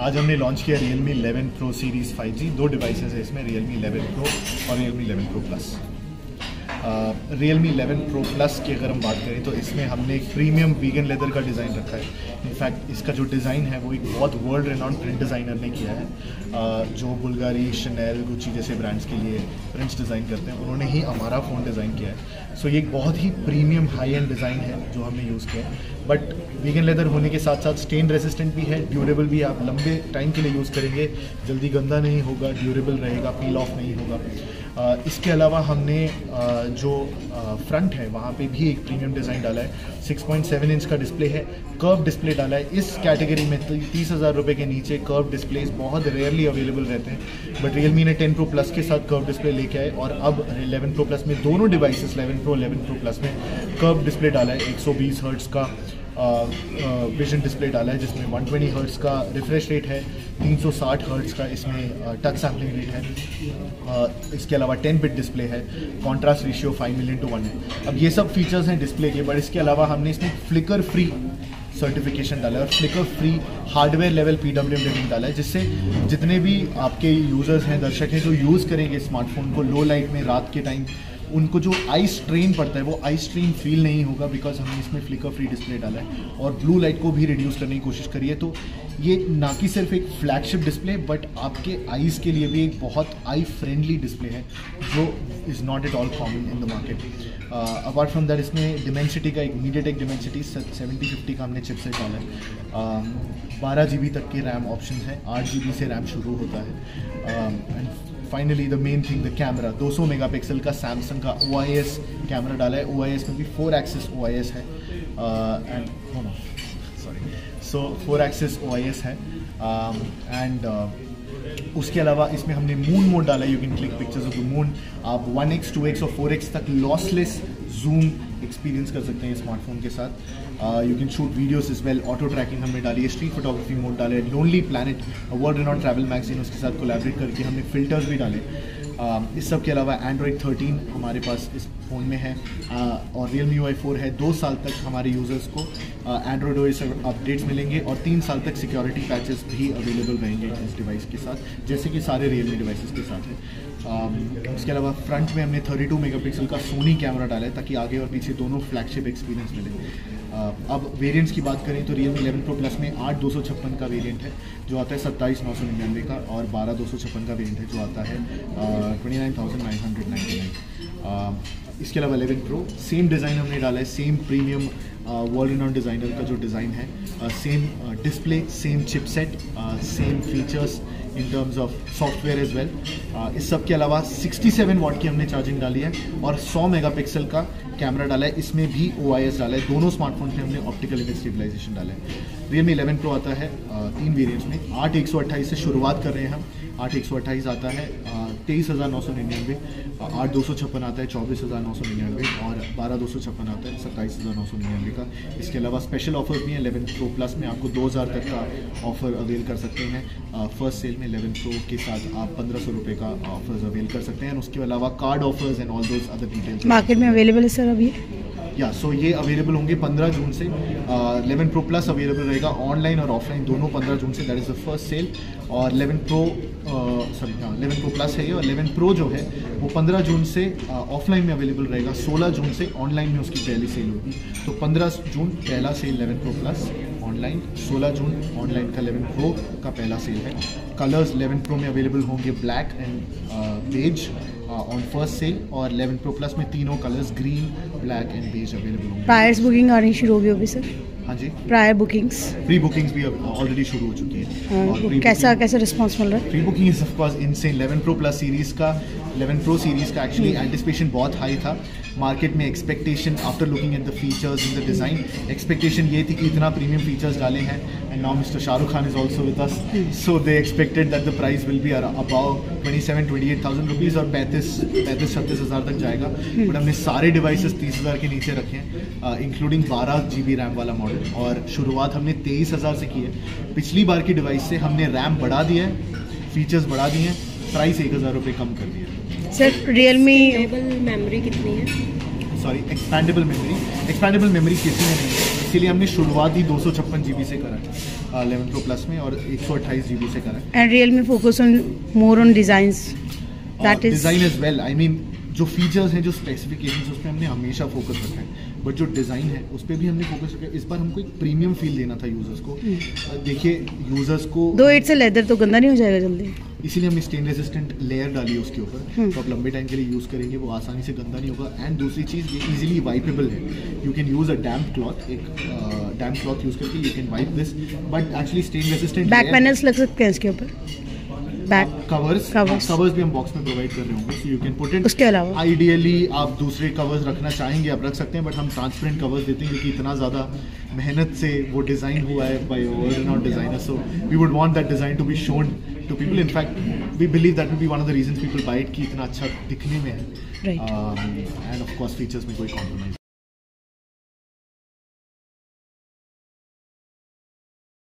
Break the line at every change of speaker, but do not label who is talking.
आज हमने लॉन्च किया Realme 11 Pro सीरीज़ 5G। दो डिवाइसेस है इसमें, Realme 11 Pro और Realme 11 Pro Plus। Realme 11 Pro Plus की अगर हम बात करें तो इसमें हमने एक प्रीमियम वीगन लेदर का डिज़ाइन रखा है। इनफैक्ट इसका जो डिज़ाइन है वो एक बहुत वर्ल्ड रेनॉन्ड प्रिंट डिज़ाइनर ने किया है, जो बुल्गारी, शनेल, गुची जैसे ब्रांड्स के लिए प्रिंट्स डिज़ाइन करते हैं, उन्होंने ही हमारा फ़ोन डिज़ाइन किया है। सो ये एक बहुत ही प्रीमियम हाई एंड डिज़ाइन है जो हमने यूज़ किया है। बट वीगन लेदर होने के साथ साथ स्टेन रेजिस्टेंट भी है, ड्यूरेबल भी है। आप लंबे टाइम के लिए यूज़ करेंगे, जल्दी गंदा नहीं होगा, ड्यूरेबल रहेगा, पील ऑफ नहीं होगा। इसके अलावा हमने जो फ्रंट है वहाँ पे भी एक प्रीमियम डिज़ाइन डाला है। 6.7 इंच का डिस्प्ले है, कर्व डिस्प्ले डाला है। इस कैटेगरी में 30,000 रुपये के नीचे कर्व डिस्प्लेस बहुत रेयरली अवेलेबल रहते हैं, बट Realme ने 10 Pro Plus के साथ कर्व डिस्प्ले लेके आए और अब 11 Pro Plus में दोनों डिवाइसेस 11 Pro 11 Pro Plus में कर्व डिस्प्ले डाला है। 120 हर्ट्ज़ का विजन डिस्प्ले डाला है जिसमें 120 हर्ट्ज़ का रिफ्रेश रेट है, 360 हर्ट्ज़ का इसमें टच सैम्पलिंग रेट है। इसके अलावा 10 बिट डिस्प्ले है, कॉन्ट्रास्ट रेशियो 5:1 है। अब ये सब फीचर्स हैं डिस्प्ले के, बट इसके अलावा हमने इसमें फ्लिकर फ्री सर्टिफिकेशन डाला है और flicker free hardware level PWM rating डाला है, जिससे जितने भी आपके यूज़र्स हैं, दर्शक हैं जो यूज़ करेंगे स्मार्टफोन को लो लाइट में रात के टाइम, उनको जो आई स्ट्रेन पड़ता है वो आई स्ट्रेन फील नहीं होगा, बिकॉज हमने इसमें फ्लिकर फ्री डिस्प्ले डाला है और ब्लू लाइट को भी रिड्यूस करने की कोशिश करी है। तो ये ना कि सिर्फ एक फ्लैगशिप डिस्प्ले, बट आपके आईज़ के लिए भी एक बहुत आई फ्रेंडली डिस्प्ले है जो is not at all common in the market. Apart from that इसमें डिमेंसिटी का एक MediaTek डिमेंसिटी 7050 का हमने चिपसेट डाला है। 12 GB तक की रैम ऑप्शन है, 8 GB से रैम शुरू होता है। And finally the main thing, the camera 200 megapixel का सैमसंग का OIS कैमरा डाला है। OIS में भी 4 एक्सिस OIS है एंड सो 4 एक्सिस OIS है। एंड उसके अलावा इसमें हमने मून मोड डाला है। You can click pictures of the moon. आप 1x 2x और 4x तक लॉसलेस जूम एक्सपीरियंस कर सकते हैं स्मार्टफोन के साथ। You can shoot videos as well. Auto tracking हमने डाली है, स्ट्रीट फोटोग्राफी मोड डाले है, lonely planet world renowned travel magazine उसके साथ कोलैबोरेट करके हमने फिल्टर्स भी डाले। इस सब के अलावा Android 13 हमारे पास इस फ़ोन में है और Realme UI 4 है। 2 साल तक हमारे यूज़र्स को Android OS अपडेट्स मिलेंगे और 3 साल तक सिक्योरिटी पैचेस भी अवेलेबल रहेंगे इस डिवाइस के साथ, जैसे कि सारे Realme डिवाइसेस के साथ है। उसके अलावा फ्रंट में हमने 32 मेगापिक्सल का सोनी कैमरा डाला है ताकि आगे और पीछे दोनों फ्लैगशिप एक्सपीरियंस मिले। अब वेरिएंट्स की बात करें तो Realme 11 Pro Plus में 8,256 का वेरिएंट है जो आता है 27,999 का, और 12,256 का वेरिएंट है जो आता है 29,999। इसके अलावा 11 Pro सेम डिज़ाइन हमने डाला है, same premium world renowned designer का जो डिज़ाइन है, same display, same chipset, same features in terms of software as well. इस सब के अलावा 67 वाट की हमने चार्जिंग डाली है और 100 मेगापिक्सल का कैमरा डाला है, इसमें भी OIS डाला है। दोनों स्मार्टफोन में हमने ऑप्टिकल इमेज स्टेबलाइजेशन डाला है। Realme 11 Pro आता है 3 वेरिएंट्स में। 8,128 से शुरुआत कर रहे हैं हम। 8,128 आता है 23,999, 8,256 आता है 24,999 और 12,256 आता है 27,999 का। इसके अलावा स्पेशल ऑफर्स भी हैं 11 Pro Plus में, आपको 2,000 तक का ऑफर अवेल कर सकते हैं। फर्स्ट सेल में 11 Pro के साथ आप 1,500 रुपये का ऑफर्स अवेल कर सकते हैं। उसके अलावा card offers and all those other details
market में अवेलेबल है सर अभी?
या सो ये अवेलेबल होंगे 15 जून से। 11 Pro Plus अवेलेबल रहेगा ऑनलाइन और ऑफलाइन दोनों 15 जून से, that is the first sale. और 11 Pro 11 Pro Plus है ये, और 11 Pro जो है वो 15 जून से ऑफलाइन में अवेलेबल रहेगा, 16 जून से ऑनलाइन में उसकी पहली सेल होगी। तो 15 जून पहला सेल 11 Pro Plus ऑनलाइन, 16 जून ऑनलाइन का 11 Pro का पहला सेल है। कलर्स 11 Pro में अवेलेबल होंगे black and beige on first sale, और 11 Pro Plus में तीनों colours green, black and beige available होंगे।
प्रायर्स बुकिंग आनी शुरू होगी अभी सर?
हाँ जी,
प्रायर बुकिंग्स,
प्री बुकिंग्स भी ऑलरेडी शुरू हो चुकी है। और
कैसा रिस्पांस मिल रहा है?
Pre booking is of course insane. 11 Pro Plus series का 11 Pro सीरीज़ का एक्चुअली एंटिसिपेशन बहुत हाई था मार्केट में। Expectation after looking at the features in the design, expectation ये थी कि इतना प्रीमियम फीचर्स डाले हैं, and now mister Shahrukh Khan is also with us, so they expected that the price will be about 27,000-28,000 rupees और 35,000-36,000 तक जाएगा। बट हमने सारे डिवाइसेस 30,000 के नीचे रखे हैं, इंक्लूडिंग 12 GB रैम वाला मॉडल, और शुरुआत हमने 23,000 से की है। पिछली बार की डिवाइस से हमने रैम बढ़ा दिया है, फीचर्स बढ़ा दिए हैं, प्राइस 1,000 रुपये कम कर दिया है।
सर Realme
मेमोरी कितनी है?
सॉरी एक्सपैंडेबल मेमोरी किसी में नहीं है, इसीलिए हमने शुरुआत ही 256 GB से करा है 11 Pro Plus में, और 128 GB से करा है।
And Realme focus on more on designs, that is
design as well, I mean जो फीचर्स हैं, जो स्पेसिफिकेशंस, उस पर हमने हमेशा फोकस रखा है, बट जो डिज़ाइन है उस पर भी हमने फोकस रखा है। इस बार हमको एक प्रीमियम फील देना था यूज़र्स को। देखिए यूज़र्स को,
दो इट्स लेदर तो गंदा नहीं हो जाएगा जल्दी,
इसीलिए हमने स्टेन रेजिस्टेंट लेयर डाली है उसके ऊपर, तो आप लंबे टाइम के लिए यूज़ करेंगे, वो आसानी से गंदा नहीं होगा। एंड दूसरी चीज़, ये इजीली वाइपेबल है, you can use a damp cloth, एक डैम्प क्लॉथ यूज़ करके you can wipe this, but actually stain resistant
back panels लग सकते हैं इसके ऊपर, बैक
कवर्स भी हम बॉक्स में प्रोवाइड कर रहे होंगे, so you can put it.
उसके अलावा
आइडियली आप दूसरे कवर्स रखना चाहेंगे आप रख सकते हैं, बट हम ट्रांसपेरेंट कवर्स देते हैं क्योंकि इतना ज़्यादा मेहनत से वो डिज़ाइन हुआ है बाय ओवरनॉट designer, so we would want that design to be shown to people. In fact we believe that will be one of the reasons people buy it, कि इतना अच्छा दिखने में है, एंड ऑफ कोर्स फीचर्स में कोई compromise